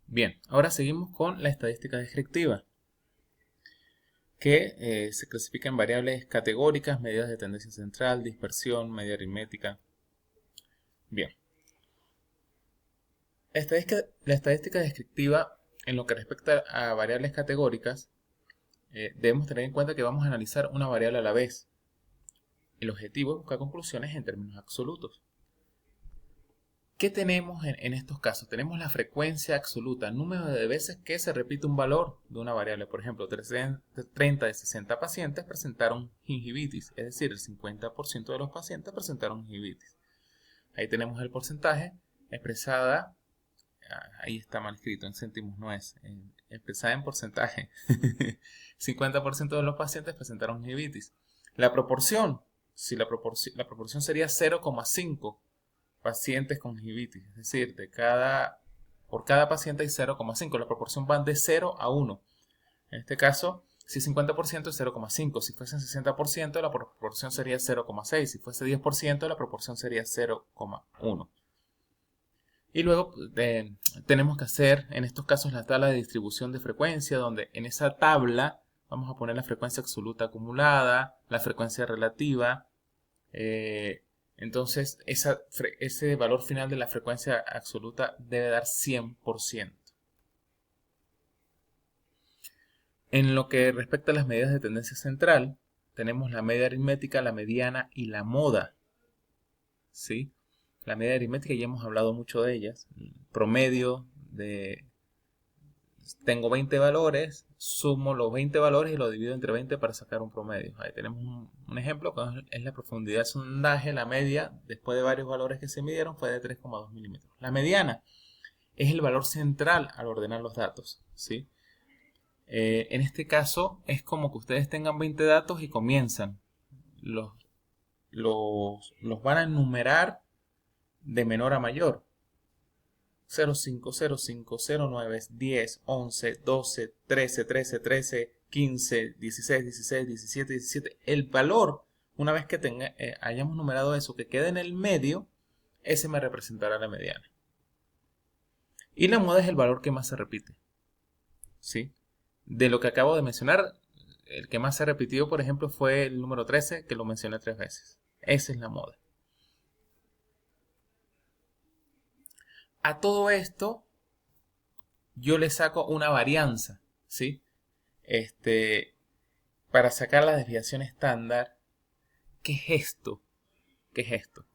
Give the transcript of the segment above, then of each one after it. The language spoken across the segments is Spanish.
Bien, ahora seguimos con la estadística descriptiva, que se clasifica en variables categóricas, medidas de tendencia central, dispersión, media aritmética. Bien, la estadística descriptiva, en lo que respecta a variables categóricas, debemos tener en cuenta que vamos a analizar una variable a la vez. El objetivo es buscar conclusiones en términos absolutos. ¿Qué tenemos en estos casos? Tenemos la frecuencia absoluta, número de veces que se repite un valor de una variable. Por ejemplo, 30 de 60 pacientes presentaron gingivitis, es decir, el 50% de los pacientes presentaron gingivitis. Ahí tenemos el porcentaje expresada, ahí está mal escrito, en céntimos no es, expresada en porcentaje. 50% de los pacientes presentaron gingivitis. La proporción, si la proporción sería 0,5 pacientes con gingivitis, es decir, por cada paciente hay 0,5, la proporción va de 0 a 1. En este caso, si 50% es 0,5, si fuese 60% la proporción sería 0,6, si fuese 10% la proporción sería 0,1. Y luego tenemos que hacer en estos casos la tabla de distribución de frecuencia, donde en esa tabla vamos a poner la frecuencia absoluta acumulada, la frecuencia relativa, entonces ese valor final de la frecuencia absoluta debe dar 100%. En lo que respecta a las medidas de tendencia central, tenemos la media aritmética, la mediana y la moda. ¿Sí? La media aritmética ya hemos hablado mucho de ellas. El promedio de... Tengo 20 valores, sumo los 20 valores y lo divido entre 20 para sacar un promedio. Ahí tenemos un ejemplo, que es la profundidad de sondaje. La media, después de varios valores que se midieron, fue de 3,2 milímetros. La mediana es el valor central al ordenar los datos, ¿sí? En este caso es como que ustedes tengan 20 datos y comienzan. Los van a enumerar de menor a mayor. 05, 05, 09, 10, 11, 12, 13, 13, 13, 15, 16, 16, 17, 17. El valor, una vez que hayamos numerado eso, que quede en el medio, ese me representará la mediana. Y la moda es el valor que más se repite. ¿Sí? De lo que acabo de mencionar, el que más se repitió, por ejemplo, fue el número 13, que lo mencioné 3 veces. Esa es la moda. A todo esto, yo le saco una varianza, ¿sí? Para sacar la desviación estándar. ¿Qué es esto? ¿Qué es esto?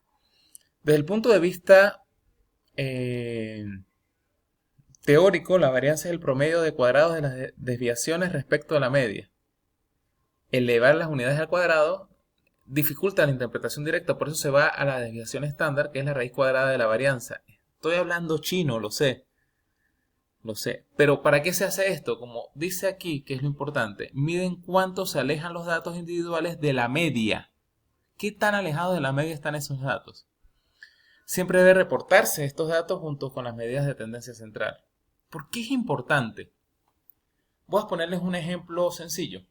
Desde el punto de vista teórico, la varianza es el promedio de cuadrados de las desviaciones respecto a la media. Elevar las unidades al cuadrado dificulta la interpretación directa, por eso se va a la desviación estándar, que es la raíz cuadrada de la varianza. Estoy hablando chino, lo sé. Lo sé. Pero ¿para qué se hace esto? Como dice aquí, que es lo importante, miden cuánto se alejan los datos individuales de la media. ¿Qué tan alejados de la media están esos datos? Siempre debe reportarse estos datos junto con las medidas de tendencia central. ¿Por qué es importante? Voy a ponerles un ejemplo sencillo.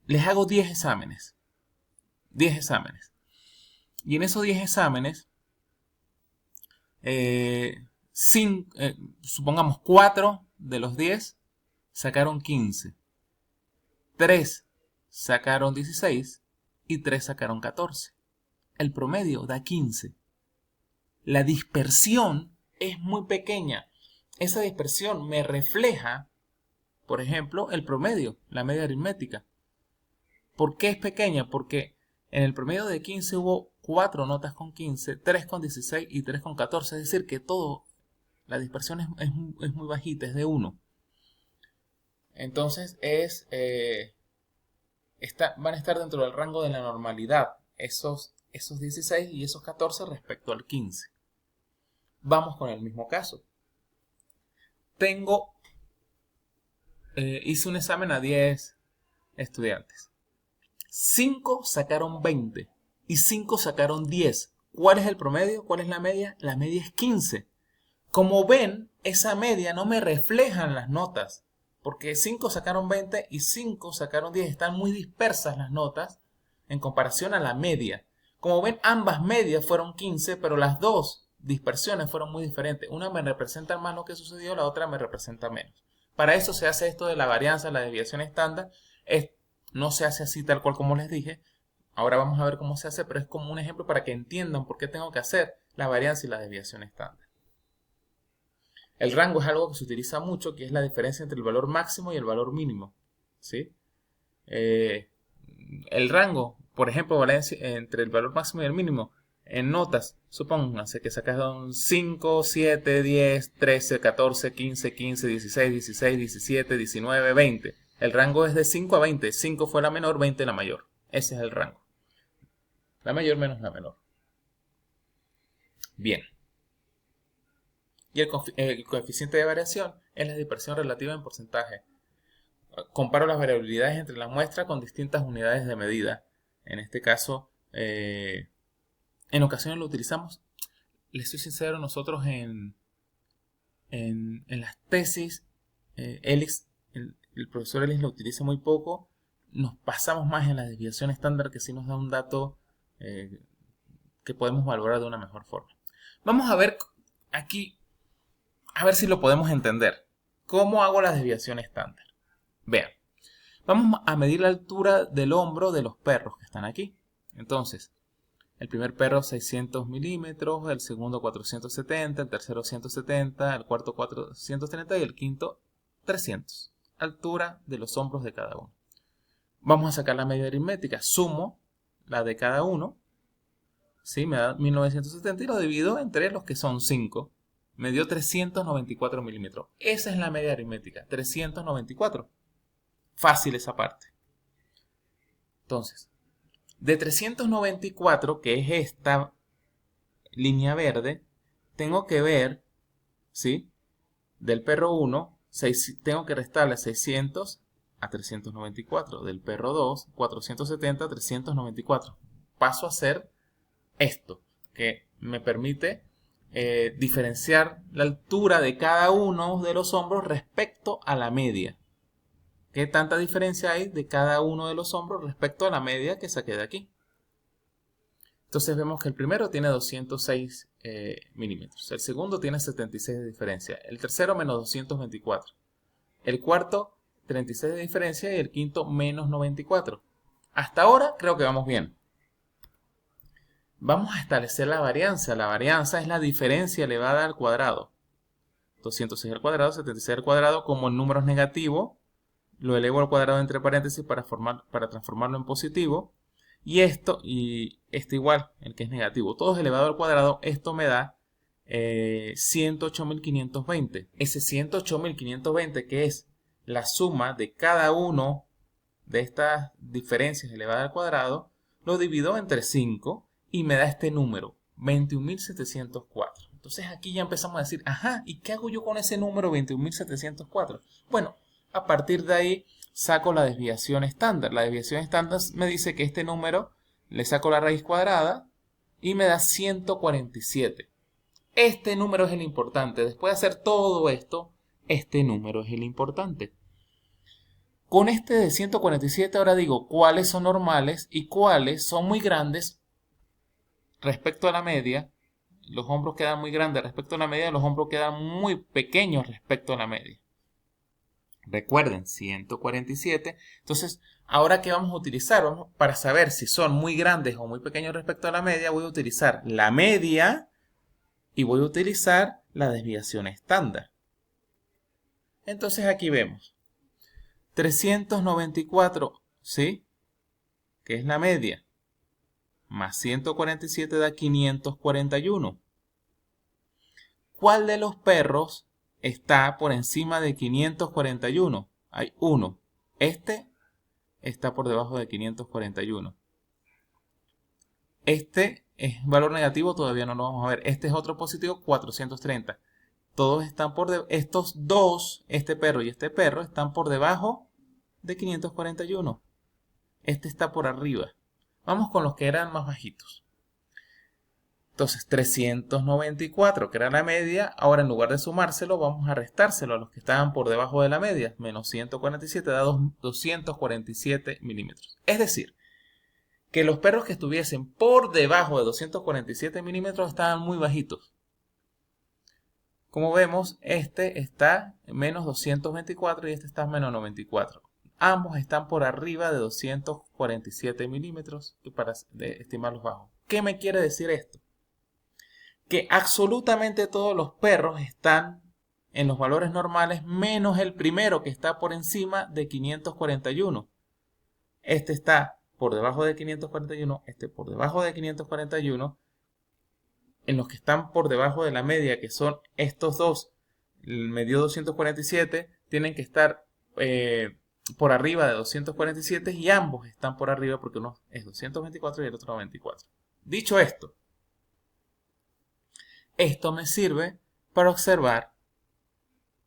Les hago 10 exámenes. 10 exámenes. Y en esos 10 exámenes, supongamos 4 de los 10 sacaron 15. 3 sacaron 16 y 3 sacaron 14. El promedio da 15. La dispersión es muy pequeña. Esa dispersión me refleja, por ejemplo, el promedio, la media aritmética. ¿Por qué es pequeña? Porque en el promedio de 15 hubo 4 notas con 15, 3 con 16 y 3 con 14. Es decir, que la dispersión es muy bajita, es de 1. Entonces van a estar dentro del rango de la normalidad esos 16 y esos 14 respecto al 15. Vamos con el mismo caso. Hice un examen a 10 estudiantes. 5 sacaron 20 y 5 sacaron 10. ¿Cuál es el promedio? ¿Cuál es la media? La media es 15. Como ven, esa media no me refleja en las notas, porque 5 sacaron 20 y 5 sacaron 10. Están muy dispersas las notas en comparación a la media. Como ven, ambas medias fueron 15, pero las dos dispersiones fueron muy diferentes. Una me representa más lo que sucedió, la otra me representa menos. Para eso se hace esto de la varianza, la desviación estándar. No se hace así tal cual como les dije. Ahora vamos a ver cómo se hace, pero es como un ejemplo para que entiendan por qué tengo que hacer la varianza y la desviación estándar. El rango es algo que se utiliza mucho, que es la diferencia entre el valor máximo y el valor mínimo, ¿sí? El rango, por ejemplo, valencia entre el valor máximo y el mínimo, en notas, supónganse que sacas un 5, 7, 10, 13, 14, 15, 15, 16, 16, 17, 19, 20. El rango es de 5 a 20. 5 fue la menor, 20 la mayor. Ese es el rango. La mayor menos la menor. Bien. Y el coeficiente de variación es la dispersión relativa en porcentaje. Comparo las variabilidades entre las muestras con distintas unidades de medida. En este caso, en ocasiones lo utilizamos. Les soy sincero, nosotros en las tesis, el profesor Ellis lo utiliza muy poco. Nos pasamos más en la desviación estándar, que sí nos da un dato que podemos valorar de una mejor forma. Vamos a ver aquí, a ver si lo podemos entender. ¿Cómo hago la desviación estándar? Vean, vamos a medir la altura del hombro de los perros que están aquí. Entonces, el primer perro 600 milímetros, el segundo 470, el tercero 170, el cuarto 430 y el quinto 300. Altura de los hombros de cada uno. Vamos a sacar la media aritmética. Sumo la de cada uno. ¿Sí? Me da 1970 y lo divido entre los que son 5. Me dio 394 milímetros. Esa es la media aritmética. 394. Fácil esa parte. Entonces, de 394, que es esta línea verde, tengo que ver, ¿sí? Del perro 1, tengo que restarle 600 a 394. Del perro 2, 470 a 394. Paso a hacer esto, que me permite diferenciar la altura de cada uno de los hombros respecto a la media. ¿Qué tanta diferencia hay de cada uno de los hombros respecto a la media que saqué de aquí? Entonces vemos que el primero tiene 206 milímetros. El segundo tiene 76 de diferencia. El tercero menos 224. El cuarto 36 de diferencia y el quinto menos 94. Hasta ahora creo que vamos bien. Vamos a establecer la varianza. La varianza es la diferencia elevada al cuadrado. 206 al cuadrado, 76 al cuadrado, como el número es negativo, lo elevo al cuadrado entre paréntesis para transformarlo en positivo. Y esto igual, el que es negativo. Todo es elevado al cuadrado. Esto me da 108.520. Ese 108.520, que es la suma de cada uno de estas diferencias elevadas al cuadrado, lo divido entre 5 y me da este número, 21.704. Entonces aquí ya empezamos a decir, ajá, ¿y qué hago yo con ese número 21.704? Bueno, a partir de ahí saco la desviación estándar. La desviación estándar me dice que este número le saco la raíz cuadrada y me da 147. Este número es el importante. Después de hacer todo esto, este número es el importante. Con este de 147 ahora digo cuáles son normales y cuáles son muy grandes respecto a la media. Los hombros quedan muy grandes respecto a la media, los hombros quedan muy pequeños respecto a la media. Recuerden, 147. Entonces, ¿ahora qué vamos a utilizar? Para saber si son muy grandes o muy pequeños respecto a la media, voy a utilizar la media y voy a utilizar la desviación estándar. Entonces aquí vemos 394, ¿sí? Que es la media, más 147 da 541. ¿Cuál de los perros está por encima de 541? Hay uno. Este está por debajo de 541. Este es valor negativo, todavía no lo vamos a ver. Este es otro positivo, 430. Todos están estos dos, este perro y este perro, están por debajo de 541. Este está por arriba. Vamos con los que eran más bajitos. Entonces 394, que era la media, ahora en lugar de sumárselo, vamos a restárselo a los que estaban por debajo de la media. Menos 147 da 247 milímetros. Es decir, que los perros que estuviesen por debajo de 247 milímetros estaban muy bajitos. Como vemos, este está en menos 224 y este está en menos 94. Ambos están por arriba de 247 milímetros para estimarlos bajos. ¿Qué me quiere decir esto? Que absolutamente todos los perros están en los valores normales, menos el primero que está por encima de 541. Este está por debajo de 541, este por debajo de 541. En los que están por debajo de la media, que son estos dos, me dio 247, tienen que estar por arriba de 247 y ambos están por arriba porque uno es 224 y el otro 94. Dicho esto, esto me sirve para observar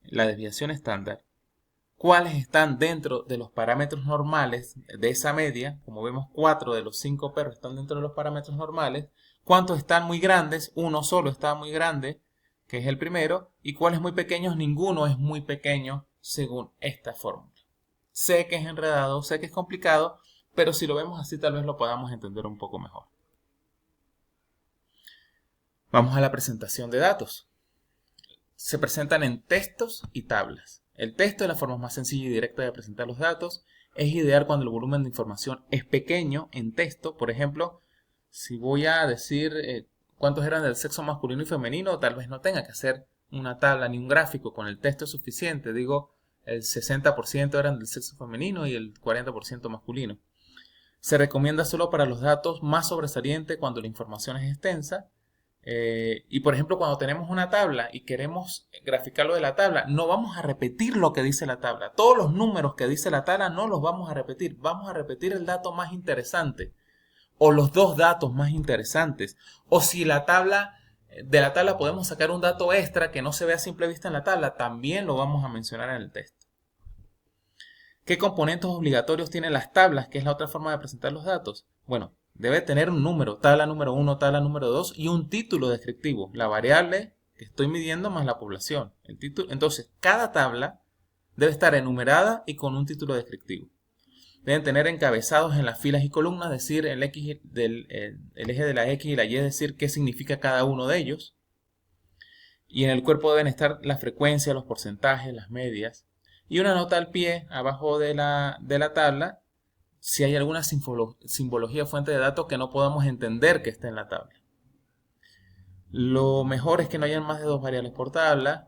la desviación estándar, cuáles están dentro de los parámetros normales de esa media. Como vemos, 4 de los 5 perros están dentro de los parámetros normales. ¿Cuántos están muy grandes? Uno solo está muy grande, que es el primero. ¿Y cuáles muy pequeños? Ninguno es muy pequeño según esta fórmula. Sé que es enredado, sé que es complicado, pero si lo vemos así tal vez lo podamos entender un poco mejor. Vamos a la presentación de datos. Se presentan en textos y tablas. El texto es la forma más sencilla y directa de presentar los datos. Es ideal cuando el volumen de información es pequeño en texto. Por ejemplo, si voy a decir cuántos eran del sexo masculino y femenino, tal vez no tenga que hacer una tabla ni un gráfico. Con el texto es suficiente. Digo, el 60% eran del sexo femenino y el 40% masculino. Se recomienda solo para los datos más sobresalientes cuando la información es extensa. Y por ejemplo, cuando tenemos una tabla y queremos graficarlo de la tabla, no vamos a repetir lo que dice la tabla. Todos los números que dice la tabla no los vamos a repetir. Vamos a repetir el dato más interesante o los dos datos más interesantes. O si de la tabla podemos sacar un dato extra que no se ve a simple vista en la tabla, también lo vamos a mencionar en el texto. ¿Qué componentes obligatorios tienen las tablas, que es la otra forma de presentar los datos? Bueno, debe tener un número, tabla número 1, tabla número 2 y un título descriptivo, la variable que estoy midiendo más la población. El título. Entonces, cada tabla debe estar enumerada y con un título descriptivo. Deben tener encabezados en las filas y columnas, decir el eje de la X y la Y, decir qué significa cada uno de ellos. Y en el cuerpo deben estar la frecuencia, los porcentajes, las medias. Y una nota al pie, abajo de la tabla, si hay alguna simbología fuente de datos que no podamos entender que esté en la tabla. Lo mejor es que no hayan más de 2 variables por tabla.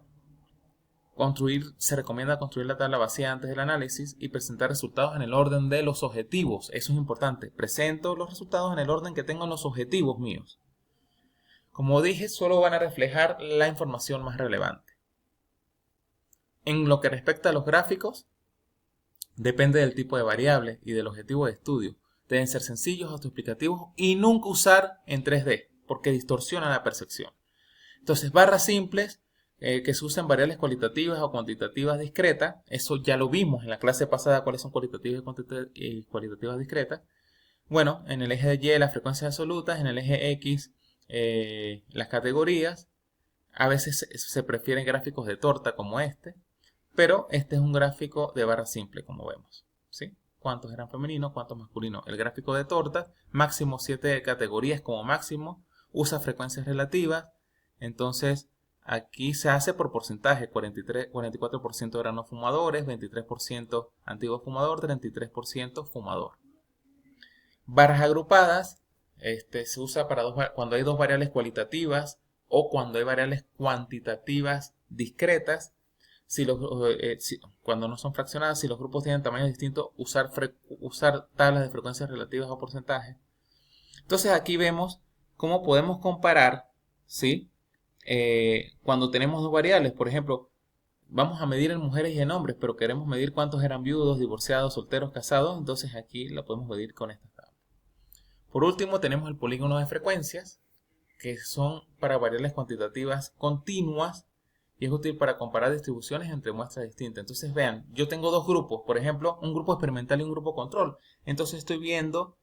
Se recomienda construir la tabla vacía antes del análisis y presentar resultados en el orden de los objetivos. Eso es importante. Presento los resultados en el orden que tengo en los objetivos míos. Como dije, solo van a reflejar la información más relevante. En lo que respecta a los gráficos, depende del tipo de variable y del objetivo de estudio. Deben ser sencillos, autoexplicativos y nunca usar en 3D, porque distorsiona la percepción. Entonces, barras simples que se usan variables cualitativas o cuantitativas discretas. Eso ya lo vimos en la clase pasada, cuáles son cualitativas y cualitativas discretas. Bueno, en el eje de Y las frecuencias absolutas, en el eje X las categorías. A veces se prefieren gráficos de torta como este. Pero este es un gráfico de barra simple, como vemos, ¿sí? ¿Cuántos eran femeninos? ¿Cuántos masculinos? El gráfico de tortas, máximo 7 categorías como máximo, usa frecuencias relativas. Entonces, aquí se hace por porcentaje, 44% eran no fumadores, 23% antiguo fumador, 33% fumador. Barras agrupadas, se usa para cuando hay dos variables cualitativas o cuando hay variables cuantitativas discretas. Cuando no son fraccionadas, si los grupos tienen tamaños distintos, usar tablas de frecuencias relativas o porcentajes. Entonces aquí vemos cómo podemos comparar, ¿sí? Cuando tenemos dos variables. Por ejemplo, vamos a medir en mujeres y en hombres, pero queremos medir cuántos eran viudos, divorciados, solteros, casados. Entonces aquí lo podemos medir con estas tablas. Por último, tenemos el polígono de frecuencias, que son para variables cuantitativas continuas. Y es útil para comparar distribuciones entre muestras distintas. Entonces vean, yo tengo dos grupos, por ejemplo, un grupo experimental y un grupo control. Entonces estoy viendo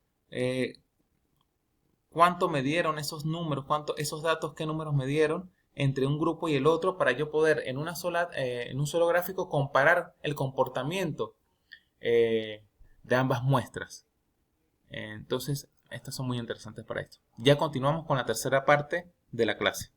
cuánto me dieron esos números, esos datos, qué números me dieron entre un grupo y el otro para yo poder en un solo gráfico comparar el comportamiento de ambas muestras. Entonces, estas son muy interesantes para esto. Ya continuamos con la tercera parte de la clase.